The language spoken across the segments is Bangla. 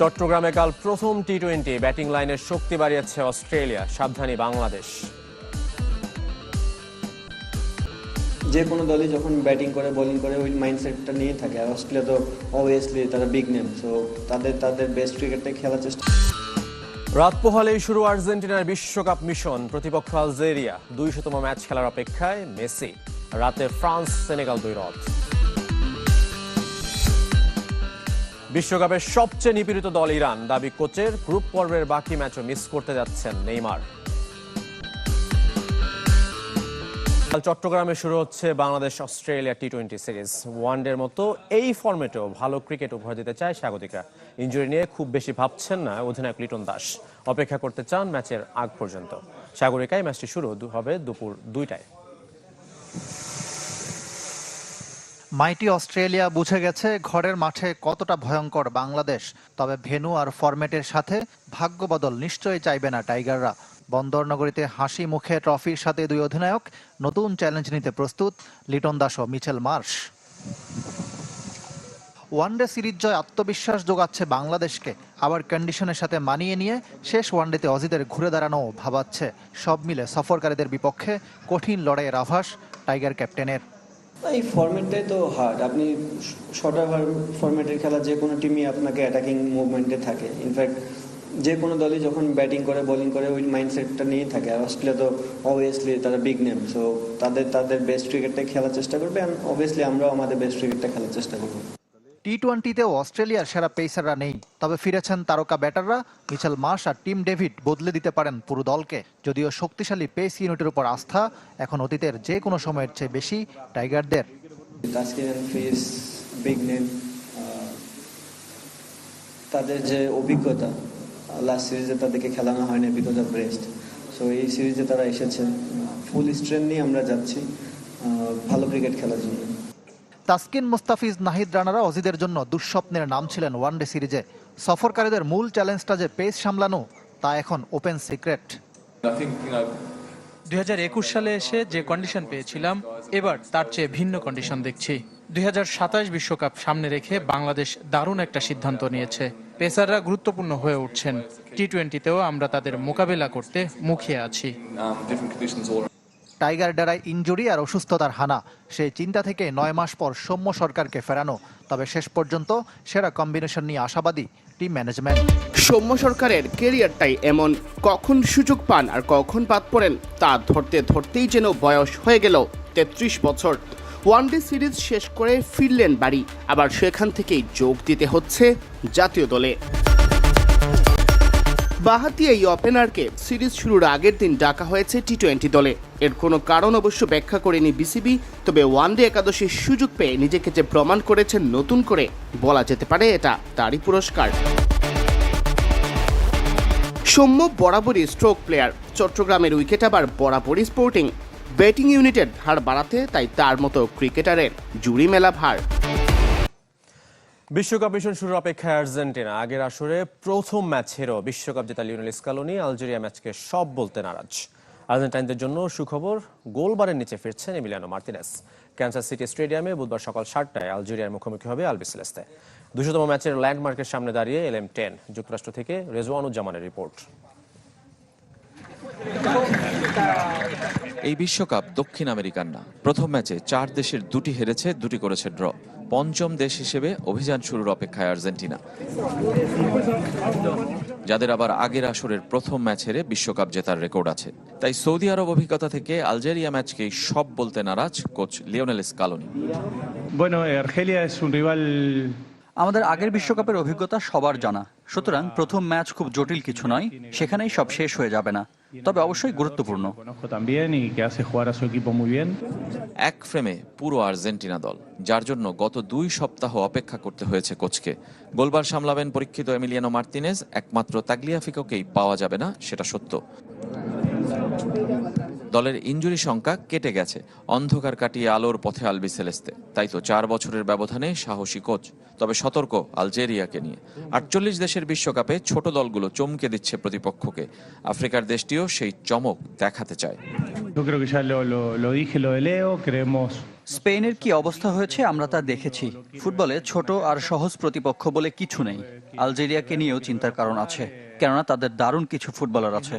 চট্টগ্রামে কাল প্রথম টি-20 ব্যাটিং লাইনের শক্তি বাড়িয়েছে অস্ট্রেলিয়া, সাবধানী বাংলাদেশ। যে কোনো দলই যখন ব্যাটিং করে বোলিং করে ওই মাইন্ডসেটটা নিয়ে থাকে, আর অস্ট্রেলিয়া তো অবভিয়াসলি তারা বিগ নেম, সো তাদের বেস্ট ক্রিকেটটাই খেলার চেষ্টা। রাত পোহালেই শুরু আর্জেন্টিনার বিশ্বকাপ মিশন। প্রতিপক্ষ আলজেরিয়া, 200তম ম্যাচ খেলার অপেক্ষায় মেসি। রাতে ফ্রান্স সেনেগাল 2 বিশ্বকাপের সবচেয়ে নিপীড়িত দল ইরান, দাবি কোচের। গ্রুপ পর্বের বাকি ম্যাচও মিস করতে যাচ্ছেন নেইমার। চট্টগ্রামে শুরু হচ্ছে বাংলাদেশ অস্ট্রেলিয়া টি-20 সিরিজ। ওয়ানডের মতো এই ফরম্যাটেও ভালো ক্রিকেট উপহার দিতে চায় স্বাগতিকরা। ইনজুরি নিয়ে খুব বেশি ভাবছেন না অধিনায়ক লিটন দাস। অপেক্ষা করতে চান ম্যাচের আগ পর্যন্ত। সাগরিকায় ম্যাচটি শুরু হবে দুপুর 2টায়। মাইটি অস্ট্রেলিয়া বুঝে গেছে ঘরের মাঠে কতটা ভয়ঙ্কর বাংলাদেশ। তবে ভেন্যু আর ফরম্যাটের সাথে ভাগ্য বদল নিশ্চয়ই চাইবে না টাইগাররা। বন্দরনগরীতে হাসি মুখে ট্রফির সাথে দুই অধিনায়ক। নতুন চ্যালেঞ্জ নিতে প্রস্তুত লিটন দাস ও মিচেল মার্শ। ওয়ানডে সিরিজ জয় আত্মবিশ্বাস যোগাচ্ছে বাংলাদেশকে। আবার কন্ডিশনের সাথে মানিয়ে নিয়ে শেষ ওয়ানডেতে অজিদের ঘুরে দাঁড়ানো ভাবাচ্ছে। সব মিলে সফরকারীদের বিপক্ষে কঠিন লড়াইয়ের আভাস টাইগার ক্যাপ্টেনের। এই ফরম্যাটটাই তো হার্ড। আপনি শর্টার ফরম্যাটের খেলা যে কোনো টিমই আপনাকে অ্যাটাকিং মুভমেন্টে থাকে। ইনফ্যাক্ট যে কোনো দলই যখন ব্যাটিং করে বোলিং করে ওই মাইন্ডসেটটা নিয়ে থাকে, আর অস্ট্রেলিয়া তো অবভিয়াসলি তারা বিগ নেম, সো তাদের বেস্ট ক্রিকেটটাই খেলার চেষ্টা করবে। অ্যান্ড অবভিয়াসলি আমরাও আমাদের বেস্ট ক্রিকেটটা খেলার চেষ্টা করবো। টি-20তেও অস্ট্রেলিয়ার সেরা পেসাররা নেই, তবে ফিরেছেন তারকা ব্যাটাররা। মিচেল মার্শ আর টিম ডেভিড বদলে দিতে পারেন পুরো দলকে। যদিও শক্তিশালী পেস ইউনিটের উপর আস্থা এখন অতীতের যে কোনো সময়ের চেয়ে বেশি টাইগারদের। তাসকিন ফিস বিগ নেম, তাদের যে অভিজ্ঞতা, লাস্ট সিরিজে তাদেরকে খেলানো হয়নি বিকজ অফ রেস্ট। সো এই সিরিজে তারা এসেছে, ফুল স্ট্রেংথ নিয়ে আমরা যাচ্ছি ভালো ক্রিকেট খেলার জন্য। তাসকিন, মুস্তাফিজ, নাহিদ রানারা অজিদের জন্য দুঃস্বপ্নের নাম ছিলেন ওয়ানডে সিরিজে। সফরকারীদের মূল চ্যালেঞ্জটা যে পেস সামলানো, তা এখন ওপেন সিক্রেট। 2021 সালে এসে যে কন্ডিশন পেয়েছিলাম, এবার তার চেয়ে ভিন্ন কন্ডিশন দেখছি। 2027 বিশ্বকাপ সামনে রেখে বাংলাদেশ দারুণ একটা সিদ্ধান্ত নিয়েছে। পেসাররা গুরুত্বপূর্ণ হয়ে উঠছেন। টি-20তেও আমরা তাদের মোকাবেলা করতে মুখিয়ে আছি। টাইগার ডেরায় ইনজুরি আর অসুস্থতার হানা, সেই চিন্তা থেকে 9 মাস পর সৌম্য সরকারকে ফেরানো। তবে শেষ পর্যন্ত সেরা কম্বিনেশন নিয়ে আশাবাদী টিম ম্যানেজমেন্ট। সৌম্য সরকারের কেরিয়ারটাই এমন, কখন সুযোগ পান আর কখন বাদ পড়েন তা ধরতে ধরতেই যেন বয়স হয়ে গেল 33 বছর। ওয়ানডে সিরিজ শেষ করে ফিরলেন বাড়ি, আবার সেখান থেকেই যোগ দিতে হচ্ছে জাতীয় দলে। বাঁহাতি এই ওপেনারকে সিরিজ শুরুর আগের দিন ডাকা হয়েছে টি-20 দলে। এর কোনো কারণ অবশ্য ব্যাখ্যা করেনি বিসিবি, তবে ওয়ানডে একাদশীর সুযোগ পেয়ে নিজেকে যে প্রমাণ করেছেন নতুন করে, বলা যেতে পারে এটা তারই পুরস্কার। সৌম্য বরাবরই স্ট্রোক প্লেয়ার, চট্টগ্রামের উইকেট আবার বরাবরই স্পোর্টিং। ব্যাটিং ইউনিটের ধার বাড়াতে তাই তার মতো ক্রিকেটারের জুড়ি মেলা ভার। বিশ্বকাপ মিশন শুরুর অপেক্ষায় আর্জেন্টিনা। আগের আসরে প্রথম ম্যাচ হেরো বিশ্বকাপ জেতা লিওনেল স্কালোনি আলজেরিয়া ম্যাচকে সব বলতে নারাজ। আর্জেন্টাইনদের জন্য সুখবর, গোলবারের নিচে ফিরছেন এমিলিয়ানো মার্তিনেস। ক্যানসাস সিটি স্টেডিয়ামে বুধবার সকাল 7টায় আলজেরিয়ার মুখোমুখি হবে আলবিসেলেস্তে। 200তম ম্যাচের ল্যান্ডমার্কের সামনে দাঁড়িয়ে LM10। যুক্তরাষ্ট্র থেকে রেজওয়ানুজ্জামানের রিপোর্ট। এই বিশ্বকাপ দক্ষিণ আমেরিকার না। প্রথম ম্যাচে 4 দেশের 2টি হেরেছে, 2টি করেছে ড্র। পঞ্চম দেশ হিসেবে অভিযান শুরুর অপেক্ষায় আর্জেন্টিনা, যাদের আবার আগের আসরের প্রথম ম্যাচ হেরে বিশ্বকাপ জেতার রেকর্ড আছে। তাই সৌদি আরব অভিজ্ঞতা থেকে আলজেরিয়া ম্যাচকেই সব বলতে নারাজ কোচ লিওনেল স্কালোনি। আমাদের আগের বিশ্বকাপের অভিজ্ঞতা সবার জানা, সুতরাং প্রথম ম্যাচ খুব জটিল কিছু নয়, সেখানেই সব শেষ হয়ে যাবে না, তবে অবশ্যই গুরুত্বপূর্ণ। এক ফ্রেমে পুরো আর্জেন্টিনা দল, যার জন্য গত 2 সপ্তাহ অপেক্ষা করতে হয়েছে কোচকে। গোলবার সামলাবেন পরীক্ষিত এমিলিয়ানো মার্তিনেজ। একমাত্র তাগলিয়াফিকোকেই পাওয়া যাবে না, সেটা সত্য। দলের ইনজুরি সংখ্যা কেটে গেছে, অন্ধকার কাটিয়ে আলোর পথে আলবিসেলেস্তে। তাই তো 4 বছরের ব্যবধানে সাহসী কোচ, তবে সতর্ক আলজেরিয়াকে নিয়ে। 48 দেশের বিশ্বকাপে ছোট দলগুলো চমকে দিচ্ছে প্রতিপক্ষকে। আফ্রিকার দেশটিও সেই চমক দেখাতে চায়। স্পেনের কি অবস্থা হয়েছে আমরা তা দেখেছি। ফুটবলে ছোট আর সহজ প্রতিপক্ষ বলে কিছু নেই। আলজেরিয়াকে নিয়েও চিন্তার কারণ আছে, কেননা তাদের দারুণ কিছু ফুটবলার আছে।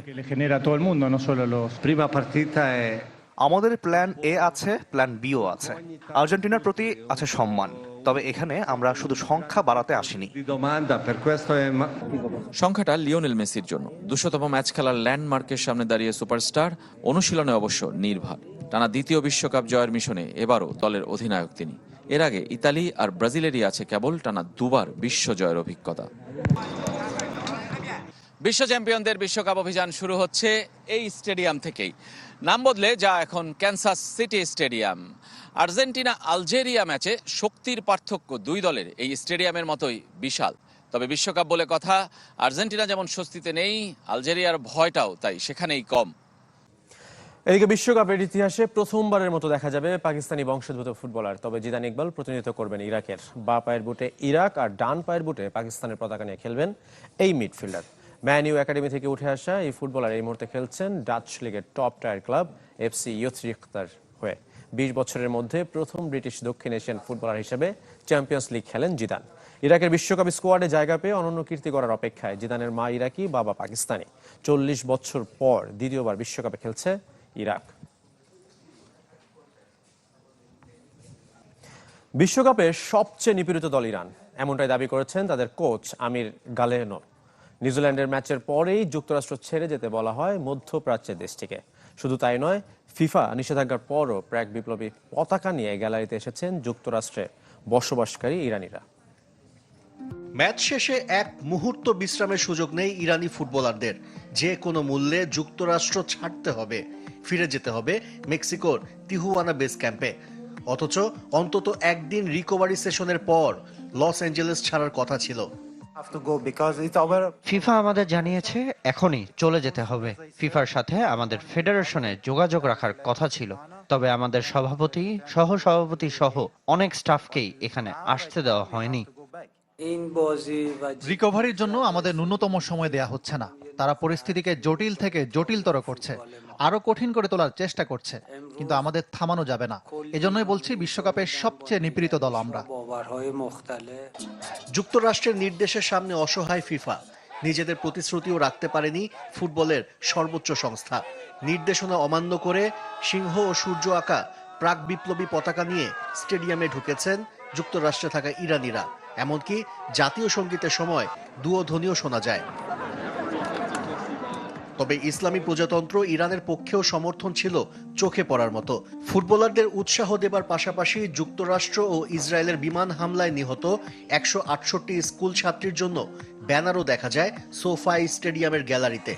আমাদের প্ল্যান এ আছে, প্ল্যান বিও আছে। আর্জেন্টিনার প্রতি আছে সম্মান, তবে এখানে আমরা শুধু সংখ্যা বাড়াতে আসিনি। সংখ্যাটা লিওনেল মেসির জন্য 200তম ম্যাচ খেলার ল্যান্ডমার্কের সামনে দাঁড়িয়ে সুপারস্টার, অনুশীলনে অবশ্য নির্ভর। টানা দ্বিতীয় বিশ্বকাপ জয়ের মিশনে এবারও দলের অধিনায়ক তিনি। এর আগে ইতালি আর ব্রাজিলেরই আছে কেবল টানা দুবার বিশ্ব জয়ের অভিজ্ঞতা। বিশ্ব চ্যাম্পিয়নদের বিশ্বকাপ অভিযান শুরু হচ্ছে এই স্টেডিয়াম থেকেই। নাম বদলে যা এখন Kansas city stadium. Argentina Algeria ম্যাচে শক্তির পার্থক্য দুই দলের এই স্টেডিয়ামের মতোই বিশাল। তবে বিশ্বকাপ বলে কথা, আর্জেন্টিনা যেমন স্বস্তিতে নেই, আলজেরিয়ার ভয়টাও তাই সেখানেই কম। এদিকে বিশ্বকাপের ইতিহাসে প্রথমবারের মতো দেখা যাবে পাকিস্তানি বংশোদ্ভূত ফুটবলার। তবে জিদান ইকবাল প্রতিনিধিত্ব করবেন ইরাকের। বাঁ পায়ের বুটে ইরাক আর ডান পায়ের বুটে পাকিস্তানের পতাকা নিয়ে খেলবেন এই মিডফিল্ডার। ম্যান ইউ একাডেমি থেকে উঠে আসা এই ফুটবলার এই মুহূর্তে খেলছেন ডাচ লিগের টপ টায়ার ক্লাব এফসি ইউথরিখতার হয়ে। 20 বছরের মধ্যে প্রথম ব্রিটিশ দক্ষিণ এশিয়ান ফুটবলার হিসেবে চ্যাম্পিয়ন্স লিগ খেলেন জিদান। ইরাকের বিশ্বকাপ স্কোয়াডে জায়গা পেয়ে অনন্য কীর্তি করার অপেক্ষায়। জিদানের মা ইরাকি, বাবা পাকিস্তানি। 40 বছর পর দ্বিতীয়বার বিশ্বকাপে খেলছে ইরাক। বিশ্বকাপে সবচেয়ে নিপীড়িত দল ইরান, এমনটাই দাবি করেছেন তাদের কোচ আমির গালেনো। নিউজিল্যান্ডের ম্যাচের পরেই যুক্তরাষ্ট্র ছেড়ে যেতে বলা হয় মধ্যপ্রাচ্যের দেশটিকে। শুধু তাই নয়, ফিফা নিষেধাজ্ঞার পরও প্রাক বিপ্লবী পতাকা নিয়ে গ্যালারিতে এসেছেন যুক্তরাষ্ট্রে বসবাসকারী ইরানিরা। ম্যাচ শেষে এক মুহূর্ত বিশ্রামের সুযোগ নেই ইরানি ফুটবলারদের। যে কোনো মূল্যে যুক্তরাষ্ট্র ছাড়তে হবে, ফিরে যেতে হবে মেক্সিকোর তিহুয়ানা বেস ক্যাম্পে। অথচ অন্তত একদিন রিকভারি সেশনের পর লস অ্যাঞ্জেলেস ছাড়ার কথা ছিল। ফিফা আমাদের জানিয়েছে এখনই চলে যেতে হবে। ফিফার সাথে আমাদের ফেডারেশনে যোগাযোগ রাখার কথা ছিল, তবে আমাদের সভাপতি, সহসভাপতি সহ অনেক স্টাফকেই এখানে আসতে দেওয়া হয়নি। রিকভারির জন্য আমাদের ন্যূনতম সময় দেয়া হচ্ছে না। তারা পরিস্থিতিকে জটিল থেকে জটিলতর করছে, আরো কঠিন করে তোলার চেষ্টা করছে, কিন্তু আমাদের থামানো যাবে না। এজন্যই বলছি বিশ্বকাপের সবচেয়ে নিপীড়িত দল আমরা। যুক্তরাষ্ট্রের নির্দেশের সামনে অসহায় ফিফা। নিজেদের প্রতিশ্রুতিও রাখতে পারেনি ফুটবলের সর্বোচ্চ সংস্থা। নির্দেশনা অমান্য করে সিংহ ও সূর্য আঁকা প্রাক বিপ্লবী পতাকা নিয়ে স্টেডিয়ামে ঢুকেছেন যুক্তরাষ্ট্রে থাকা ইরানিরা। এমনকি জাতীয় সঙ্গীতের সময় দুয়োধ্বনিও শোনা যায়। তবে ইসলামী প্রজাতন্ত্র ইরানের পক্ষেও সমর্থন ছিল চোখে পড়ার মতো। ফুটবলারদের উৎসাহ দেবার পাশাপাশি যুক্তরাষ্ট্র ও ইসরায়েলের বিমান হামলায় নিহত 168 স্কুল ছাত্রীর জন্য ব্যানারও দেখা যায় সোফাই স্টেডিয়ামের গ্যালারিতে।